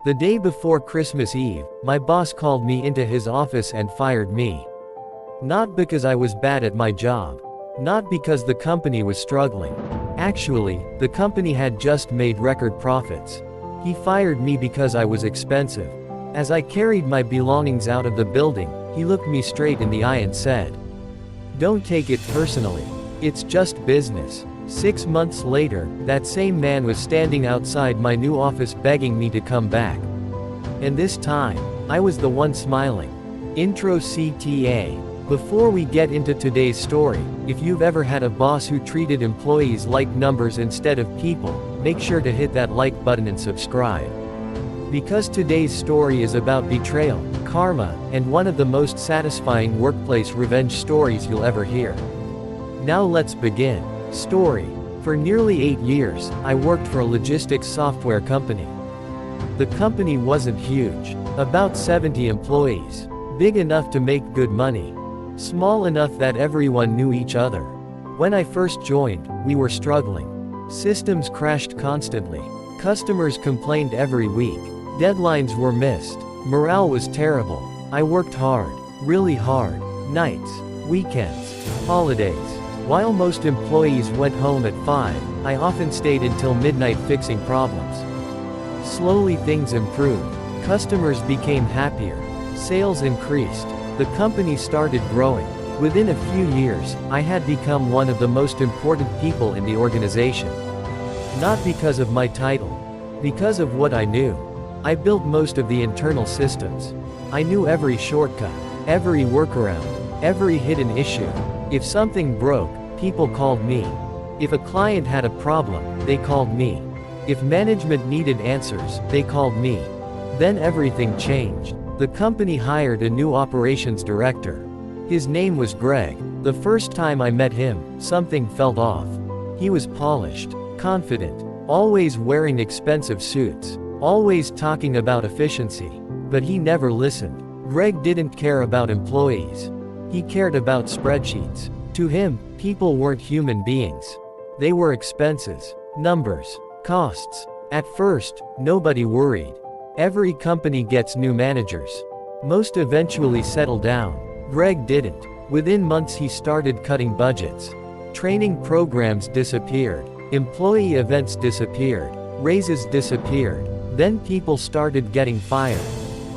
The day before Christmas Eve, my boss called me into his office and fired me. Not because I was bad at my job. Not because the company was struggling. Actually, the company had just made record profits. He fired me because I was expensive. As I carried my belongings out of the building, he looked me straight in the eye and said, "Don't take it personally. It's just business." 6 months later, that same man was standing outside my new office begging me to come back. And this time, I was the one smiling. Intro CTA. Before we get into today's story, if you've ever had a boss who treated employees like numbers instead of people, make sure to hit that like button and subscribe. Because today's story is about betrayal, karma, and one of the most satisfying workplace revenge stories you'll ever hear. Now let's begin. Story. For nearly 8 years, I worked for a logistics software company. The company wasn't huge. About 70 employees. Big enough to make good money. Small enough that everyone knew each other. When I first joined, we were struggling. Systems crashed constantly. Customers complained every week. Deadlines were missed. Morale was terrible. I worked hard. Really hard. Nights. Weekends. Holidays. While most employees went home at 5, I often stayed until midnight fixing problems. Slowly things improved. Customers became happier. Sales increased. The company started growing. Within a few years, I had become one of the most important people in the organization. Not because of my title. Because of what I knew. I built most of the internal systems. I knew every shortcut, every workaround, every hidden issue. If something broke, people called me. If a client had a problem, they called me. If management needed answers, they called me. Then everything changed. The company hired a new operations director. His name was Greg. The first time I met him, something felt off. He was polished, confident, always wearing expensive suits, always talking about efficiency. But he never listened. Greg didn't care about employees. He cared about spreadsheets. To him, people weren't human beings. They were expenses, numbers, costs. At first, nobody worried. Every company gets new managers. Most eventually settle down. Greg didn't. Within months he started cutting budgets. Training programs disappeared. Employee events disappeared. Raises disappeared. Then people started getting fired.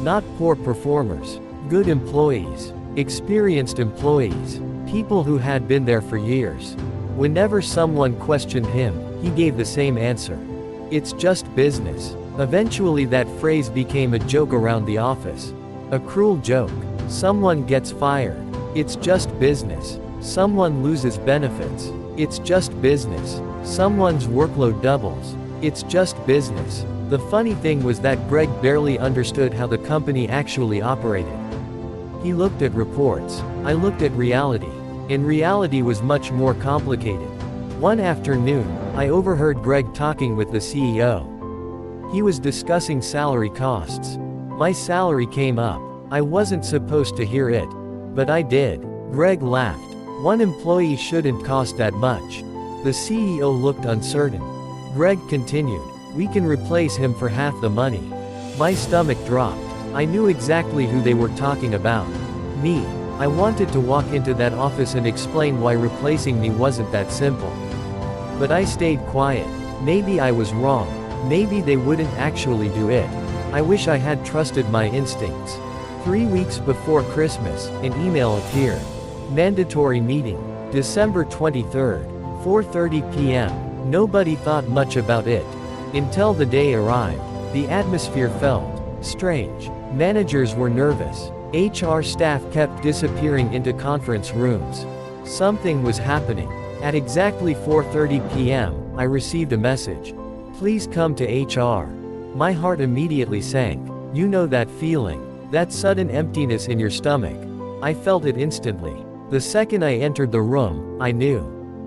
Not poor performers. Good employees. Experienced employees. People who had been there for years. Whenever someone questioned him, he gave the same answer. It's just business. Eventually that phrase became a joke around the office. A cruel joke. Someone gets fired. It's just business. Someone loses benefits. It's just business. Someone's workload doubles. It's just business. The funny thing was that Greg barely understood how the company actually operated. He looked at reports. I looked at reality. And reality was much more complicated. One afternoon, I overheard Greg talking with the CEO. He was discussing salary costs. My salary came up. I wasn't supposed to hear it. But I did. Greg laughed. One employee shouldn't cost that much. The CEO looked uncertain. Greg continued. We can replace him for half the money. My stomach dropped. I knew exactly who they were talking about. Me. I wanted to walk into that office and explain why replacing me wasn't that simple. But I stayed quiet. Maybe I was wrong. Maybe they wouldn't actually do it. I wish I had trusted my instincts. 3 weeks before Christmas, an email appeared. Mandatory meeting. December 23rd, 4:30 p.m. Nobody thought much about it. Until the day arrived. The atmosphere felt strange. Managers were nervous. HR staff kept disappearing into conference rooms. Something was happening. At exactly 4:30 p.m., I received a message. Please come to HR. My heart immediately sank. You know that feeling. That sudden emptiness in your stomach. I felt it instantly. The second I entered the room, I knew.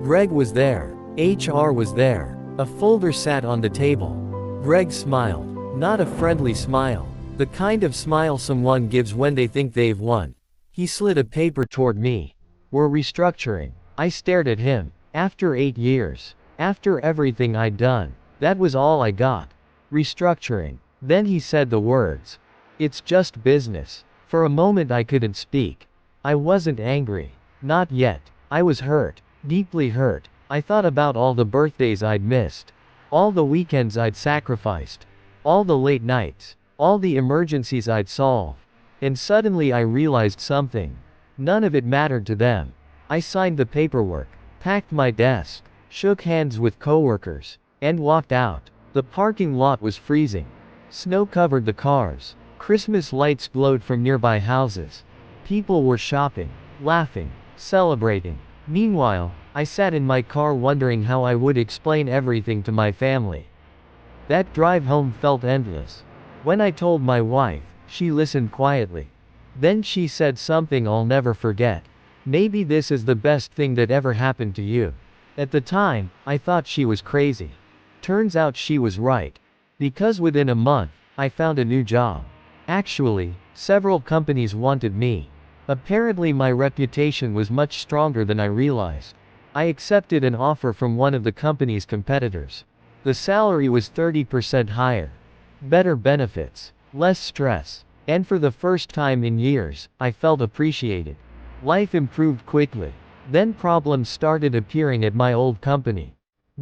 Greg was there. HR was there. A folder sat on the table. Greg smiled. Not a friendly smile. The kind of smile someone gives when they think they've won. He slid a paper toward me. We're restructuring. I stared at him. After 8 years. After everything I'd done. That was all I got. Restructuring. Then he said the words, "It's just business." For a moment I couldn't speak. I wasn't angry. Not yet. I was hurt. Deeply hurt. I thought about all the birthdays I'd missed. All the weekends I'd sacrificed. All the late nights. All the emergencies I'd solved. And suddenly I realized something. None of it mattered to them. I signed the paperwork, packed my desk, shook hands with coworkers, and walked out. The parking lot was freezing. Snow covered the cars. Christmas lights glowed from nearby houses. People were shopping, laughing, celebrating. Meanwhile, I sat in my car wondering how I would explain everything to my family. That drive home felt endless. When I told my wife, she listened quietly. Then she said something I'll never forget. "Maybe this is the best thing that ever happened to you." At the time, I thought she was crazy. Turns out she was right. Because within a month, I found a new job. Actually, several companies wanted me. Apparently my reputation was much stronger than I realized. I accepted an offer from one of the company's competitors. The salary was 30% higher. Better benefits. Less stress. And for the first time in years, I felt appreciated. Life improved quickly. Then problems started appearing at my old company.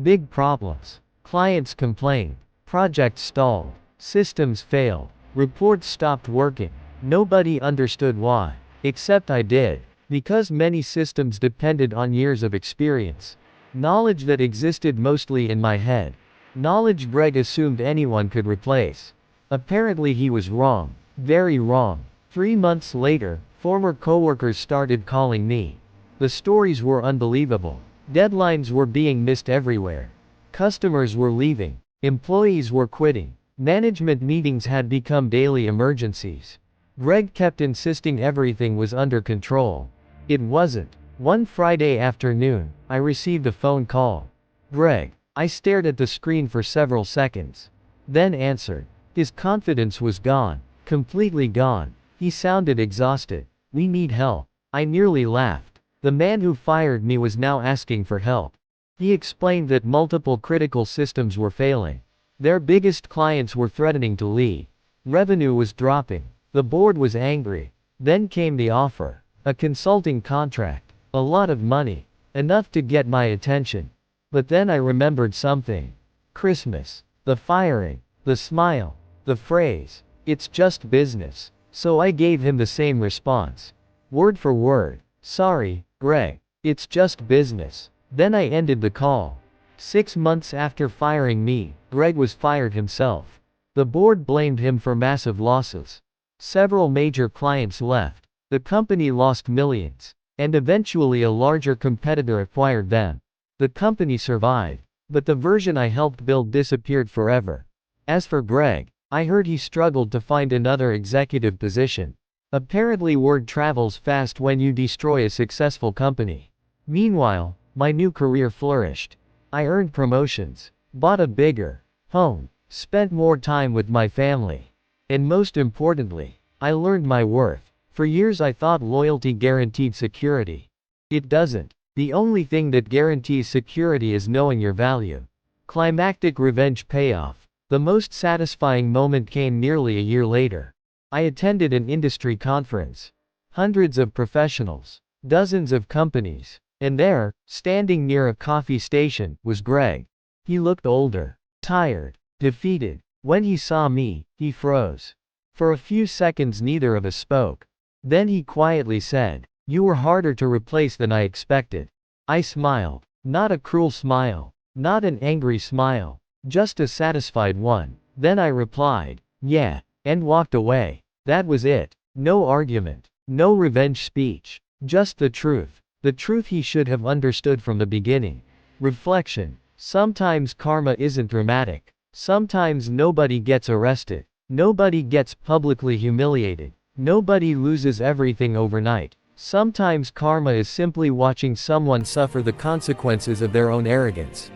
Big problems. Clients complained. Projects stalled. Systems failed. Reports stopped working. Nobody understood why. Except I did. Because many systems depended on years of experience. Knowledge that existed mostly in my head. Knowledge Greg assumed anyone could replace. Apparently he was wrong. Very wrong. 3 months later, former coworkers started calling me. The stories were unbelievable. Deadlines were being missed everywhere. Customers were leaving. Employees were quitting. Management meetings had become daily emergencies. Greg kept insisting everything was under control. It wasn't. One Friday afternoon, I received a phone call. "Greg." I stared at the screen for several seconds. Then answered. His confidence was gone. Completely gone. He sounded exhausted. "We need help." I nearly laughed. The man who fired me was now asking for help. He explained that multiple critical systems were failing. Their biggest clients were threatening to leave. Revenue was dropping. The board was angry. Then came the offer. A consulting contract. A lot of money. Enough to get my attention. But then I remembered something. Christmas. The firing. The smile. The phrase. "It's just business." So I gave him the same response. Word for word. "Sorry, Greg. It's just business." Then I ended the call. 6 months after firing me, Greg was fired himself. The board blamed him for massive losses. Several major clients left. The company lost millions. And eventually a larger competitor acquired them. The company survived. But the version I helped build disappeared forever. As for Greg, I heard he struggled to find another executive position. Apparently word travels fast when you destroy a successful company. Meanwhile, my new career flourished. I earned promotions, bought a bigger home, spent more time with my family. And most importantly, I learned my worth. For years I thought loyalty guaranteed security. It doesn't. The only thing that guarantees security is knowing your value. Climactic revenge payoff. The most satisfying moment came nearly a year later. I attended an industry conference. Hundreds of professionals. Dozens of companies. And there, standing near a coffee station, was Greg. He looked older, tired, defeated. When he saw me, he froze. For a few seconds neither of us spoke. Then he quietly said, "You were harder to replace than I expected." I smiled. Not a cruel smile. Not an angry smile. Just a satisfied one. Then I replied, "Yeah," and walked away. That was it. No argument. No revenge speech. Just the truth. The truth he should have understood from the beginning. Reflection. Sometimes karma isn't dramatic. Sometimes nobody gets arrested. Nobody gets publicly humiliated. Nobody loses everything overnight. Sometimes karma is simply watching someone suffer the consequences of their own arrogance.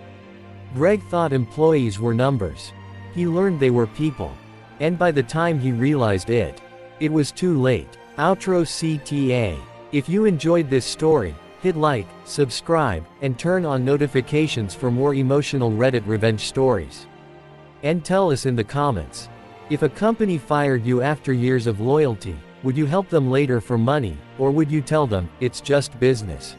Greg thought employees were numbers. He learned they were people. And by the time he realized it was too late. Outro CTA. If you enjoyed this story, hit like, subscribe, and turn on notifications for more emotional Reddit revenge stories. And tell us in the comments. If a company fired you after years of loyalty, would you help them later for money, or would you tell them, it's just business?